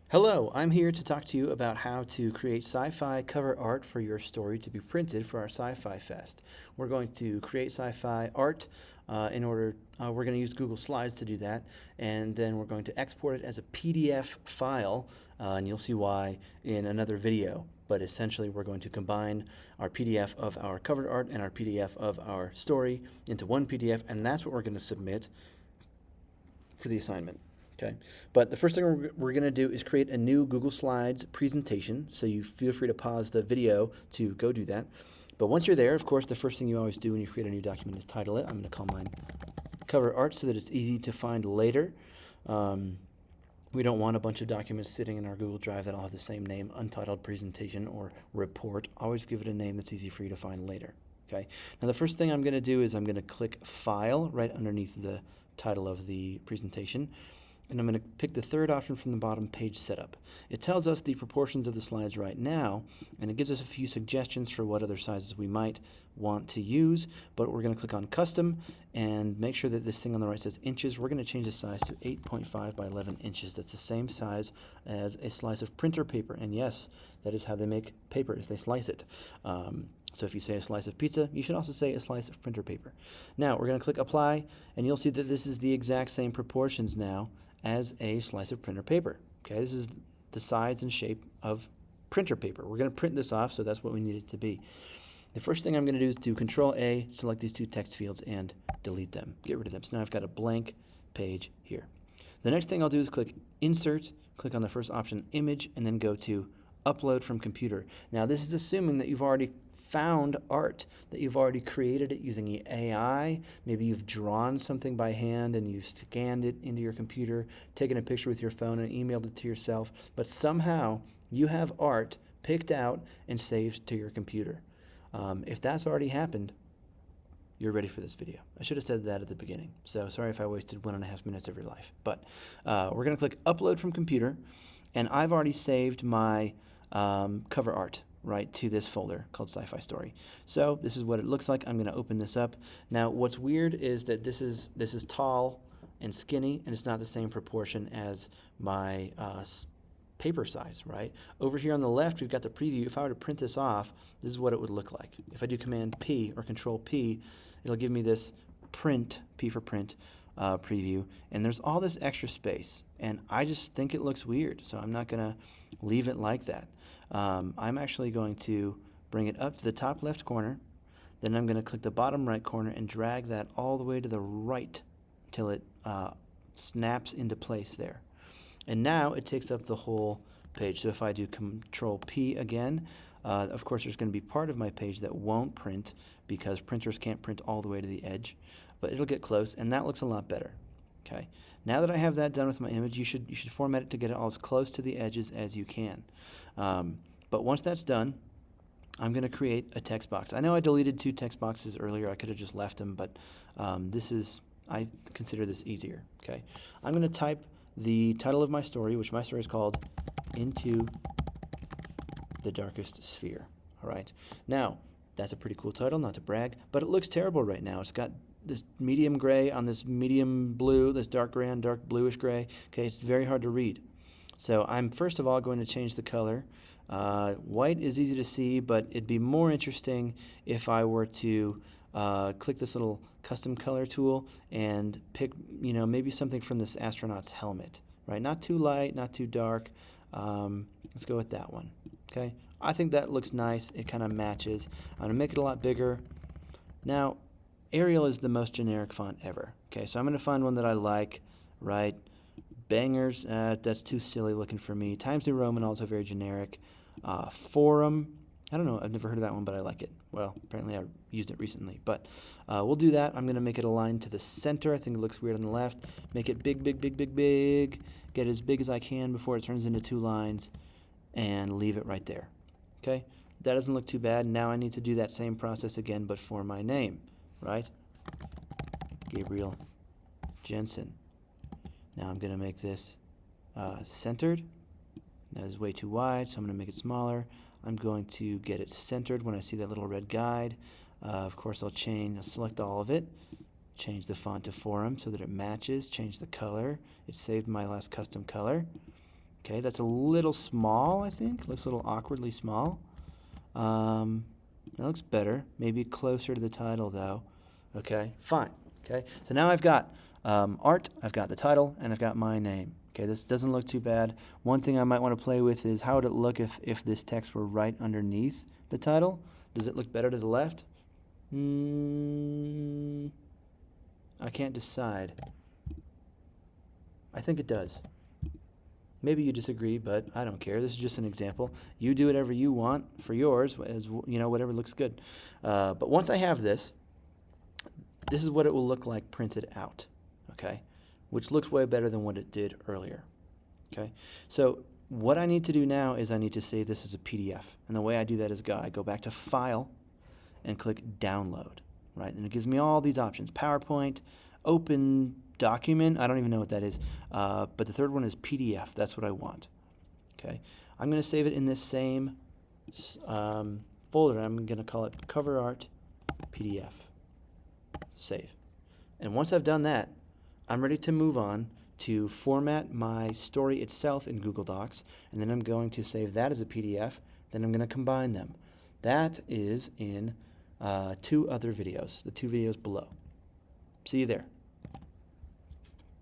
Hello, I'm here to talk to you about how to create sci-fi cover art for your story to be printed for our Sci-Fi Fest. We're going to create sci-fi art we're going to use Google Slides to do that, and then we're going to export it as a PDF file, and you'll see why in another video. But essentially, we're going to combine our PDF of our cover art and our PDF of our story into one PDF, and that's what we're going to submit for the assignment. Okay, but the first thing we're going to do is create a new Google Slides presentation, so you feel free to pause the video to go do that. But once you're there, of course, the first thing you always do when you create a new document is title it. I'm going to call mine cover art so that it's easy to find later. We don't want a bunch of documents sitting in our Google Drive that all have the same name, untitled presentation or report. Always give it a name that's easy for you to find later. Okay. Now the first thing I'm going to do is I'm going to click File right underneath the title of the presentation, and I'm going to pick the third option from the bottom, Page Setup. It tells us the proportions of the slides right now, and it gives us a few suggestions for what other sizes we might want to use, but we're going to click on Custom and make sure that this thing on the right says inches. We're going to change the size to 8.5 by 11 inches. That's the same size as a slice of printer paper, and yes, that is how they make paper, is they slice it. So if you say a slice of pizza, you should also say a slice of printer paper. Now we're going to click Apply, and you'll see that this is the exact same proportions now as a slice of printer paper. Okay, this is the size and shape of printer paper. We're going to print this off, so that's what we need it to be. The first thing I'm going to do is do Control A, select these two text fields, and delete them. Get rid of them. So now I've got a blank page here. The next thing I'll do is click Insert, click on the first option, Image, and then go to Upload from Computer. Now this is assuming that you've already found art, that you've already created it using the AI. Maybe you've drawn something by hand and you've scanned it into your computer, taken a picture with your phone and emailed it to yourself, but somehow you have art picked out and saved to your computer. If that's already happened, you're ready for this video. I should have said that at the beginning, so sorry if I wasted 1.5 minutes of your life. But we're going to click Upload from Computer, and I've already saved my cover art right to this folder called Sci-Fi Story. So this is what it looks like. I'm going to open this up. Now what's weird is that this is tall and skinny, and it's not the same proportion as my paper size, right? Over here on the left, we've got the preview. If I were to print this off, this is what it would look like. If I do Command P or Control P, it'll give me this print, P for print, preview, and there's all this extra space, and I just think it looks weird, so I'm not going to leave it like that. I'm actually going to bring it up to the top left corner, then I'm going to click the bottom right corner and drag that all the way to the right until it snaps into place there. And now it takes up the whole page. So if I do Control P again, of course there's going to be part of my page that won't print because printers can't print all the way to the edge, but it'll get close, and that looks a lot better. Okay. Now that I have that done with my image, you should format it to get it all as close to the edges as you can. But once that's done, I'm going to create a text box. I know I deleted 2 text boxes earlier. I could have just left them, but I consider this easier. Okay. I'm going to type the title of my story, which my story is called Into the Darkest Sphere. All right. Now, that's a pretty cool title, not to brag, but it looks terrible right now. It's got this medium gray on this medium blue, this dark gray on dark bluish gray. Okay, it's very hard to read. So I'm first of all going to change the color. White is easy to see, but it'd be more interesting if I were to click this little custom color tool and pick, maybe something from this astronaut's helmet, right? Not too light, not too dark. Let's go with that one, okay? I think that looks nice. It kind of matches. I'm going to make it a lot bigger. Now, Arial is the most generic font ever, okay? So I'm going to find one that I like, right? Bangers, that's too silly looking for me. Times New Roman, also very generic. Forum, I don't know, I've never heard of that one, but I like it. Well, apparently I used it recently, but we'll do that. I'm going to make it align to the center. I think it looks weird on the left. Make it big, big, big, big, big. Get it as big as I can before it turns into 2 lines, and leave it right there. Okay? That doesn't look too bad. Now I need to do that same process again, but for my name, right? Gabriel Jensen. Now I'm going to make this centered. That is way too wide, so I'm going to make it smaller. I'm going to get it centered when I see that little red guide. Of course, I'll select all of it, change the font to Forum so that it matches, change the color. It saved my last custom color. Okay, that's a little small, I think. Looks a little awkwardly small. That looks better. Maybe closer to the title, though. Okay, fine. Okay, so now I've got art, I've got the title, and I've got my name. Okay, this doesn't look too bad. One thing I might want to play with is how would it look if this text were right underneath the title? Does it look better to the left? I can't decide. I think it does. Maybe you disagree, but I don't care. This is just an example. You do whatever you want for yours, as you know, whatever looks good. But once I have this, this is what it will look like printed out, okay? Which looks way better than what it did earlier, okay? So what I need to do now is I need to save this as a PDF. And the way I do that is I go back to File and click Download, right? And it gives me all these options: PowerPoint, Open Document, I don't even know what that is, but the third one is PDF. That's what I want, okay? I'm going to save it in this same folder. I'm going to call it Cover Art PDF. Save. And once I've done that, I'm ready to move on to format my story itself in Google Docs, and then I'm going to save that as a PDF. Then I'm going to combine them. That is in 2 other videos, the 2 videos below. See you there.